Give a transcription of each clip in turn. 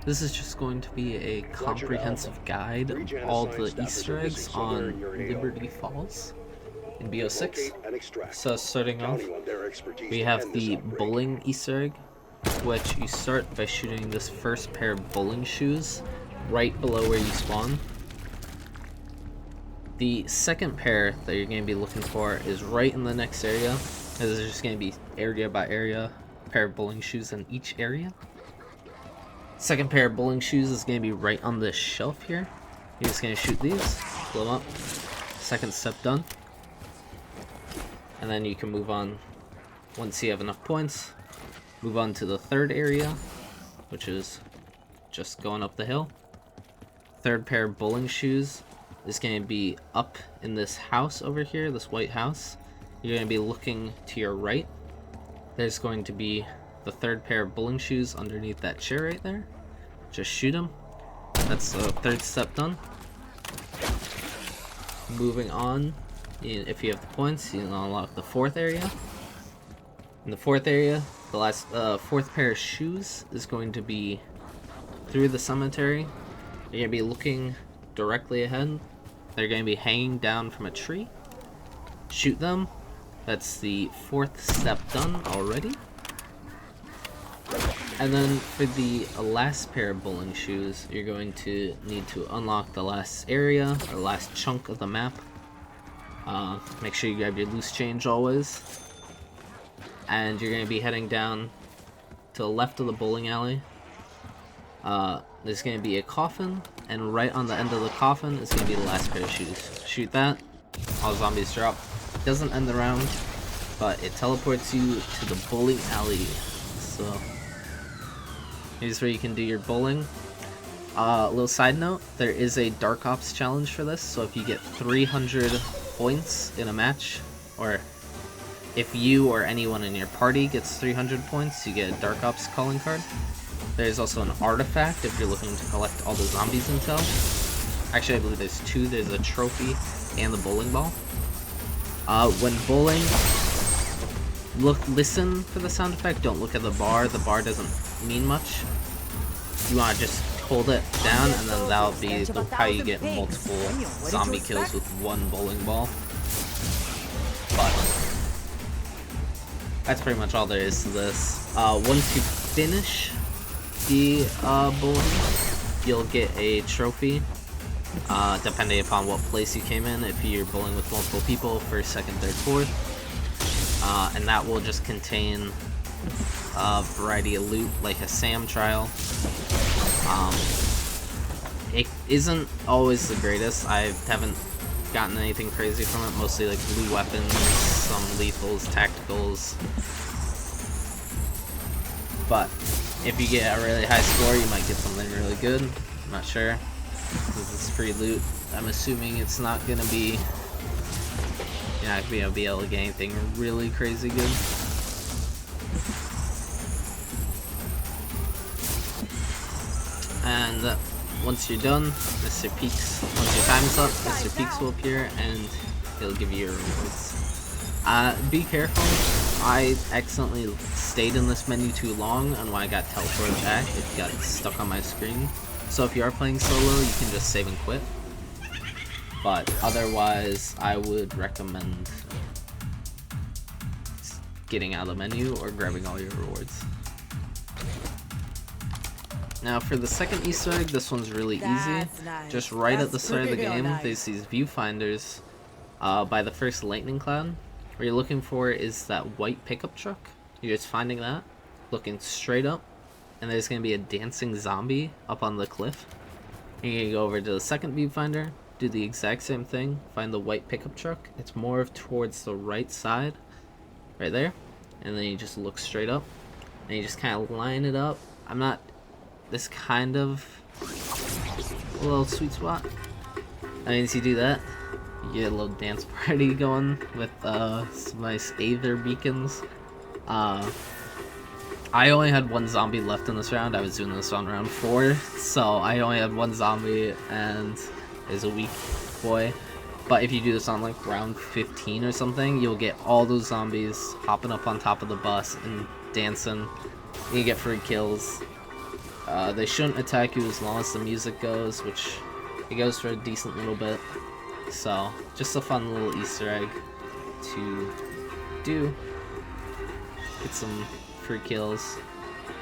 This is just going to be a comprehensive guide of all the Easter eggs on Liberty Falls in BO6. So starting off, we have the bowling Easter egg, which you start by shooting this first pair of bowling shoes right below where you spawn. The second pair that you're going to be looking for is right in the next area. This is just going to be area by area, pair of bowling shoes in each area. Second pair of bowling shoes is going to be right on this shelf here. You're just going to shoot these, blow them up. Second step done. And then you can move on once you have enough points. Move on to the third area, which is just going up the hill. Third pair of bowling shoes is going to be up in this house over here, this white house. You're going to be looking to your right. There's going to be the third pair of bowling shoes underneath that chair right there. Just shoot them. That's the third step done. Moving on, if you have the points, you can unlock the fourth area. In the fourth area, the last fourth pair of shoes is going to be through the cemetery. You're going to be looking directly ahead. They're going to be hanging down from a tree. Shoot them. That's the fourth step done already. And then for the last pair of bowling shoes, you're going to need to unlock the last area, or last chunk of the map. Make sure you grab your loose change always. And you're going to be heading down to the left of the bowling alley. There's going to be a coffin, and right on the end of the coffin is going to be the last pair of shoes. Shoot that, all zombies drop. It doesn't end the round, but it teleports you to the bowling alley. So here's where you can do your bowling. Little side note, there is a Dark Ops challenge for this, so if you get 300 points in a match, or if you or anyone in your party gets 300 points, you get a Dark Ops calling card. There's also an artifact if you're looking to collect all the zombies intel. Actually, I believe there's two. There's a trophy and the bowling ball. When bowling, listen for the sound effect. Don't look at the bar. The bar doesn't mean much. You want to just hold it down, and then that'll be how you get multiple zombie kills with one bowling ball. But that's pretty much all there is to this. Once you finish the bowling, you'll get a trophy, depending upon what place you came in. If you're bowling with multiple people, first, second, third, fourth, and that will just contain a variety of loot, like a SAM trial. It isn't always the greatest. I haven't gotten anything crazy from it, mostly like blue weapons, some lethals, tacticals. But if you get a really high score, you might get something really good. I'm not sure. This is free loot. I'm assuming it's not gonna be. You're not gonna be able to get anything really crazy good. And once you're done, Mr. Peaks. Once your time's up, Mr. Peaks will appear and he'll give you your rewards. Be careful. I accidentally stayed in this menu too long, and when I got teleported back, it got stuck on my screen. So if you are playing solo, you can just save and quit. But otherwise, I would recommend getting out of the menu or grabbing all your rewards. Now for the second Easter egg, this one's really easy. Nice. Just right at the start of the game, Nice. there's these viewfinders by the first lightning cloud. What you're looking for is that white pickup truck. You're just finding that, looking straight up, and there's going to be a dancing zombie up on the cliff. You're going to go over to the second viewfinder, do the exact same thing, find the white pickup truck. It's more towards the right side, right there, and then you just look straight up, and you just kind of line it up. This kind of a little sweet spot. I mean, as you do that, you get a little dance party going with some nice Aether beacons. I only had one zombie left in this round. I was doing this on round 4, so I only had one zombie and there's a weak boy. But if you do this on like round 15 or something, you'll get all those zombies hopping up on top of the bus and dancing. You get free kills. They shouldn't attack you as long as the music goes, which it goes for a decent little bit. So, just a fun little Easter egg to do. Get some free kills.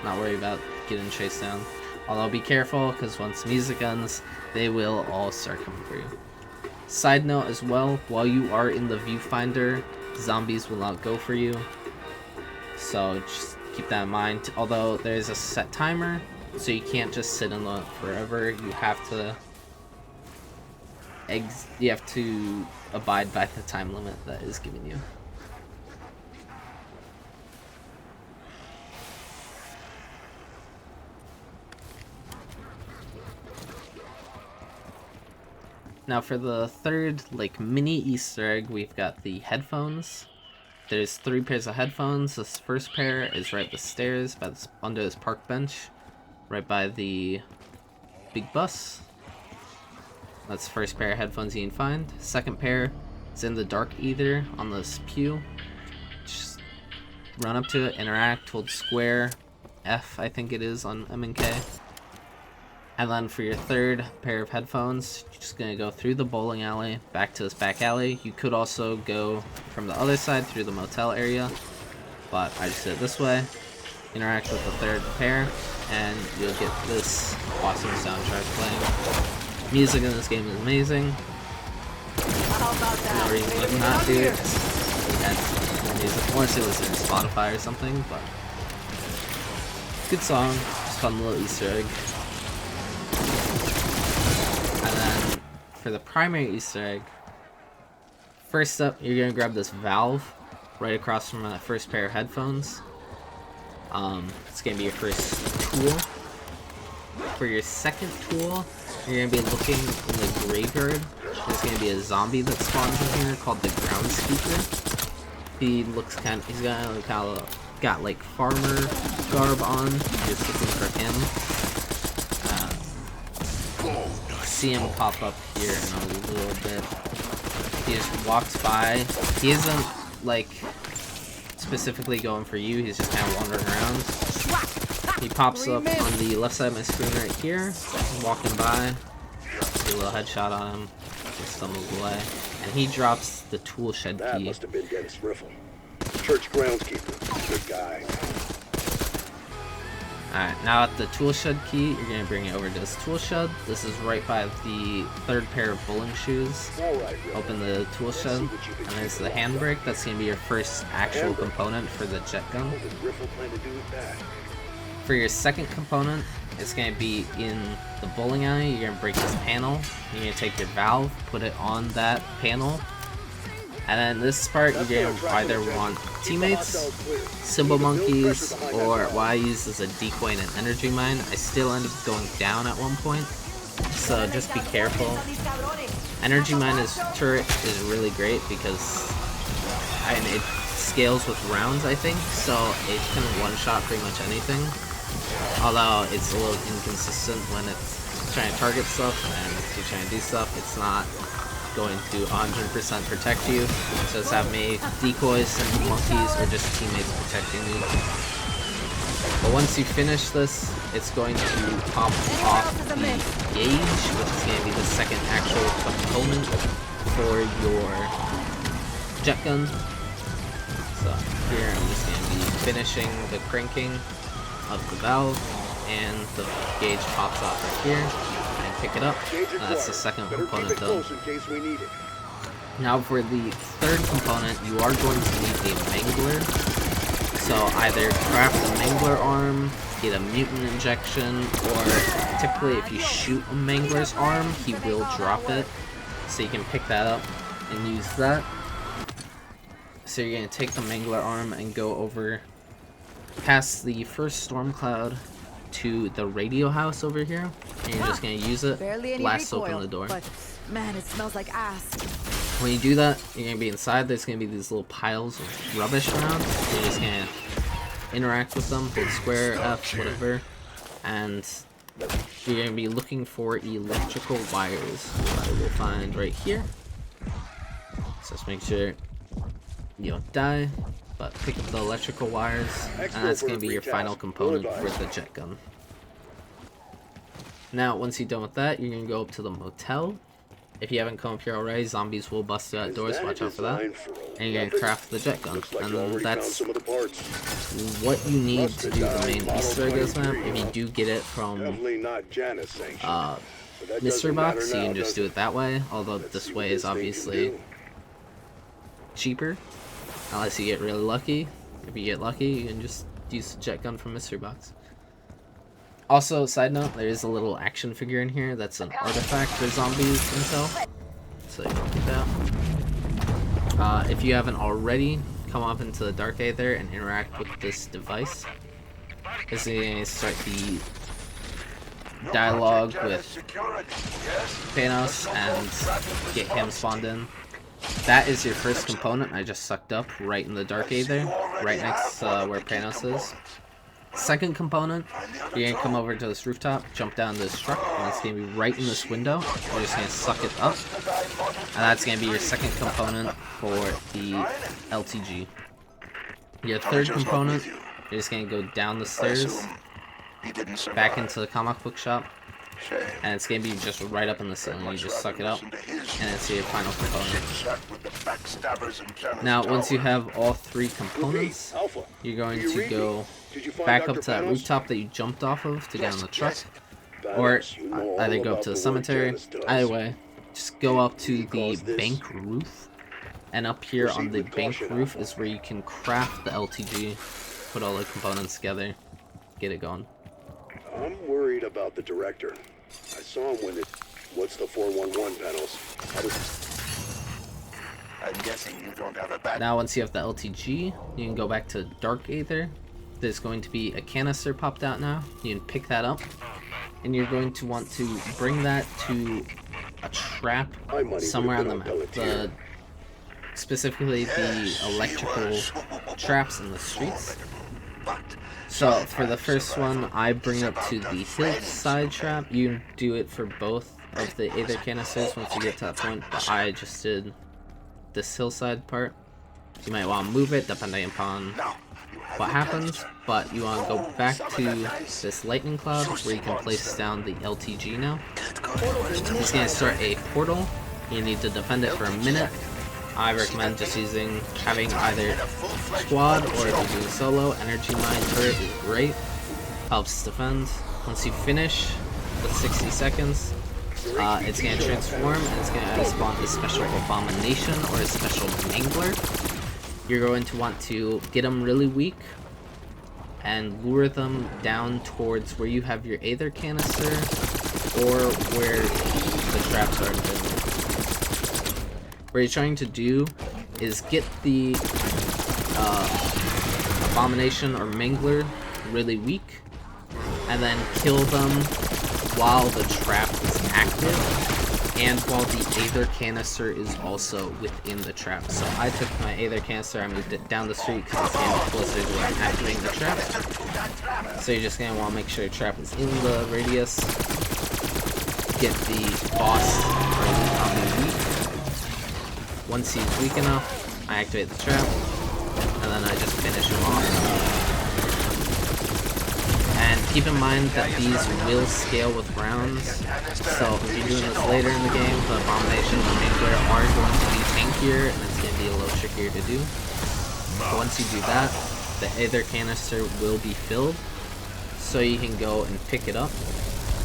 Not worry about getting chased down. Although be careful, because once music ends, they will all start coming for you. Side note as well, while you are in the viewfinder, zombies will not go for you. So just keep that in mind. Although there's a set timer, so you can't just sit in it forever. You have to abide by the time limit that is given you. Now for the third mini Easter egg, we've got the headphones. There's 3 pairs of headphones. This first pair is right up the stairs under this park bench, right by the big bus. That's the first pair of headphones you can find. Second pair is in the dark either on this pew. Just run up to it, interact, hold square, F I think it is on M&K. And then for your third pair of headphones, you're just going to go through the bowling alley, back to this back alley. You could also go from the other side through the motel area, but I just did it this way. Interact with the third pair, and you'll get this awesome soundtrack playing. Music in this game is amazing. No reason to not do it. And more music, unless you listen to Spotify or something, but good song, just fun little Easter egg. And then for the primary Easter egg, first up, you're gonna grab this valve right across from that first pair of headphones. It's gonna be your first tool. For your second tool, you're gonna be looking in the graveyard. There's gonna be a zombie that spawns in here called the ground speaker. He looks he's got like farmer garb on. Just looking for him. See him pop up here in a little bit. He just walks by. He isn't like specifically going for you, he's just kind of wandering around. He pops up on the left side of my screen right here, walking by. Do a little headshot on him, just stumbles away. And he drops the tool shed key. That must have been Dennis Riffle, church groundskeeper. Good guy. Alright, now at the tool shed key, you're going to bring it over to this tool shed. This is right by the third pair of bowling shoes. Open the tool shed, and there's the handbrake. That's going to be your first actual component for the jet gun. For your second component, it's going to be in the bowling alley. You're going to break this panel. You're going to take your valve, put it on that panel. And then this part, you're going to either want teammates, symbol monkeys, or what I use as a decoy and an energy mine. I still end up going down at one point, so just be careful. Energy mine turret is really great because it scales with rounds, I think, so it can one-shot pretty much anything. Although it's a little inconsistent when it's trying to target stuff, and if you're trying to do stuff, it's not going to 100% protect you. So it's have me decoys, symbol monkeys, or just teammates protecting you. But once you finish this, it's going to pop off the gauge, which is going to be the second actual component for your jet gun. So here I'm just going to be finishing the cranking of the valve, and the gauge pops off right here. Pick it up. That's the second component done. Now for the third component, you are going to need a mangler. So either craft a mangler arm, get a mutant injection, or typically if you shoot a mangler's arm, he will drop it. So you can pick that up and use that. So you're going to take the mangler arm and go over past the first storm cloud to the radio house over here, and you're just going to use it, blast open the door. But man, it smells like ass. When you do that, you're going to be inside. There's going to be these little piles of rubbish around. You're just going to interact with them, hold square, F, whatever, and you're going to be looking for electrical wires, which you will find right here. So just make sure you don't die, but pick up the electrical wires, and that's going to be your final component for the jet gun. Now, once you're done with that, you're gonna go up to the motel. If you haven't come up here already, zombies will bust through that doors. Watch out for that. And you're gonna craft the jet gun, and that's what you need to do the main Easter egg this map. If you do get it from mystery box, you can just do it that way. Although this way is obviously cheaper, unless you get really lucky. If you get lucky, you can just use the jet gun from mystery box. Also, side note, there is a little action figure in here that's an artifact for zombies intel, so you can get that. If you haven't already, come up into the Dark Aether and interact with this device. This is going to start the dialogue with Panos and get him spawned in. That is your first component I just sucked up right in the Dark Aether, right next to where Panos is. Second component, you're going to come over to this rooftop, jump down this truck, and it's going to be right in this window. You're just going to suck it up, and that's going to be your second component for the LTG. Your third component, you're just going to go down the stairs, back into the comic book shop, and it's going to be just right up in the ceiling. You just suck it up, and it's your final component. Now, once you have all three components, you're going to go back up to that rooftop that you jumped off of to get on the truck, or either go up to the cemetery. Either way, just go up to the bank roof, and up here on the bank roof is where you can craft the LTG, put all the components together, get it going. I'm worried about the director. I saw him when it... What's the 411 panels? I'm guessing you don't have a back. Now, once you have the LTG, you can go back to Dark Aether. There's going to be a canister popped out now. You can pick that up, and you're going to want to bring that to a trap somewhere on the map. Specifically the electrical traps in the streets. So for the first one, I bring it to the hillside trap. You do it for both of the Aether canisters once you get to that point, but I just did this hillside part. You might want to move it depending upon what happens, but you want to go back to this lightning cloud where you can place down the LTG now. It's going to start a portal. You need to defend it for a minute. I recommend just having either squad, or if you're doing solo, energy mine turret is great. Helps defend. Once you finish with 60 seconds, it's going to transform and it's going to spawn a special abomination or a special mangler. You're going to want to get them really weak and lure them down towards where you have your Aether canister or where the traps are invisible. What you're trying to do is get the abomination or mangler really weak and then kill them while the trap is active and while the Aether canister is also within the trap. So I took my Aether canister, I moved it down the street because it's going to be closer to where I'm activating the trap. So you're just going to want to make sure the trap is in the radius. Get the boss or the zombie weak. Once he's weak enough, I activate the trap, and then I just finish him off. And keep in mind that these will scale with rounds, so if you're doing this later in the game, the abomination and mangler are going to be tankier, and it's going to be a little trickier to do. But once you do that, the Aether canister will be filled, so you can go and pick it up.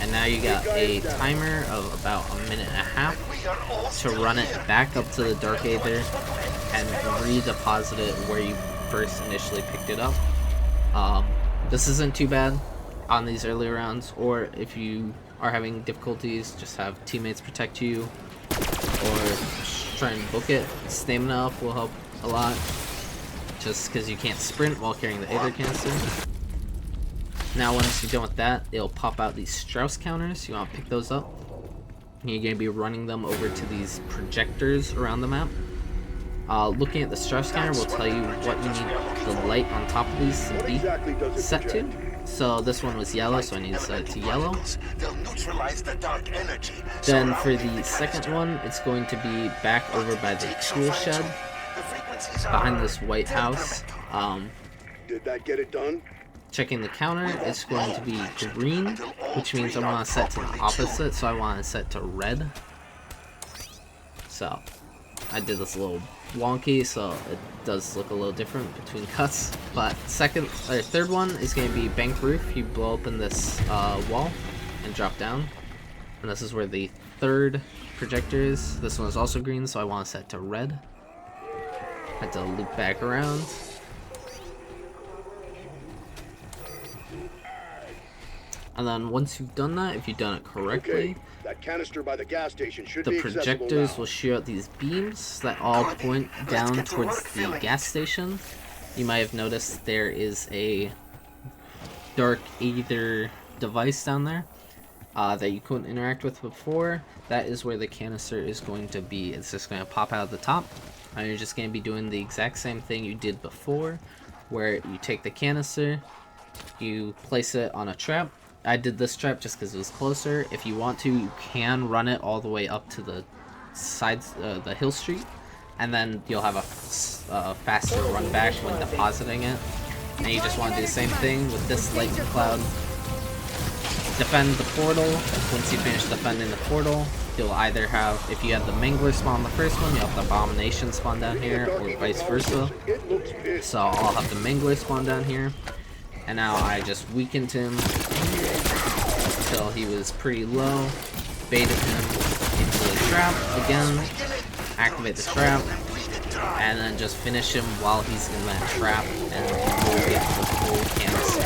And now you got a timer of about a minute and a half to run it back up to the Dark Aether and redeposit it where you first initially picked it up. This isn't too bad on these early rounds, or if you are having difficulties, just have teammates protect you, or just try and book it. Stamina up will help a lot, just because you can't sprint while carrying the Aether canister. Now once you're done with that, it'll pop out these Strauss counters. You want to pick those up. And you're going to be running them over to these projectors around the map. Looking at the Strauss counter will tell you what you need the light on top of these to be set to. So this one was yellow, so I need to set it to yellow. Then for the second one, it's going to be back over by the tool shed behind this white house. Did that get it done? Checking the counter, it's going to be green, which means I want to set to the opposite, so I want to set to red. So I did this a little wonky, so it does look a little different between cuts. But third one is going to be bank roof. You blow open this wall and drop down, and this is where the third projector is. This one is also green, so I want to set to red. Had to loop back around. And then once you've done that, if you've done it correctly, Okay, that canister by the gas station should the be accessible projectors now. will shoot out these beams that all point down towards the gas station. You might have noticed there is a dark Aether device down there that you couldn't interact with before. That is where the canister is going to be. It's just going to pop out of the top, and you're just going to be doing the exact same thing you did before, where you take the canister, you place it on a trap. I did this trap just because it was closer. If you want to, you can run it all the way up to the sides, the hill street, and then you'll have a faster run back when depositing it. And you just want to do the same thing with this lightning cloud. Defend the portal. Once you finish defending the portal, you'll either have, if you have the Mangler spawn on the first one, you'll have the Abomination spawn down here, or vice versa. It looks pissed. So I'll have the Mangler spawn down here. And now I just weakened him until he was pretty low, baited him into the trap again, activate the trap, and then just finish him while he's in that trap, and we'll get the full canister.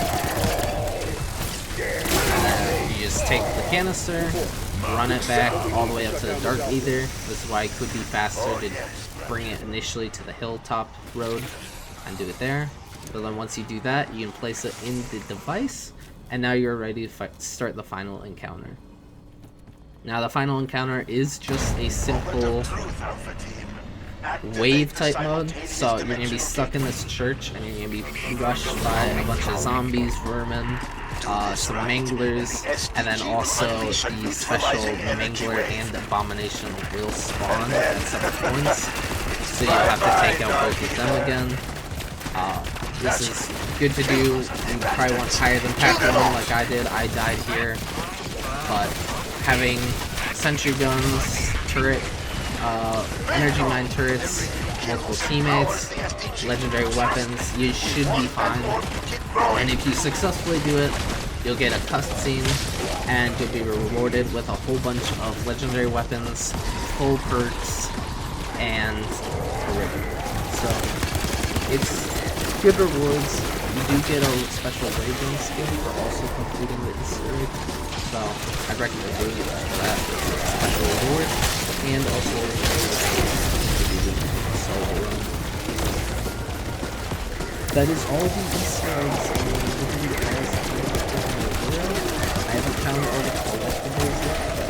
And then you just take the canister, run it back all the way up to the Dark Aether. This is why it could be faster to bring it initially to the hilltop road and do it there. But then once you do that, you can place it in the device, and now you're ready to start the final encounter. Now the final encounter is just a simple wave type mode, so you're going to be stuck in this church, and you're going to be rushed by a bunch of zombies, vermin, some manglers, and then also the special mangler and abomination will spawn at several points, so you'll have to take out both of them again. This is good to do. You probably want higher than pack 1 like I did. I died here. But having sentry guns, turret, energy mine turrets, multiple teammates, legendary weapons, you should be fine. And if you successfully do it, you'll get a cutscene, and you'll be rewarded with a whole bunch of legendary weapons, full perks, and a ribbon. So it's good rewards. You do get a special Raven skin for also completing the Easter egg, so I'd recommend doing it for that. It's a special reward, and also that is all the Easter eggs in the video, guys. I haven't found all the collectibles yet,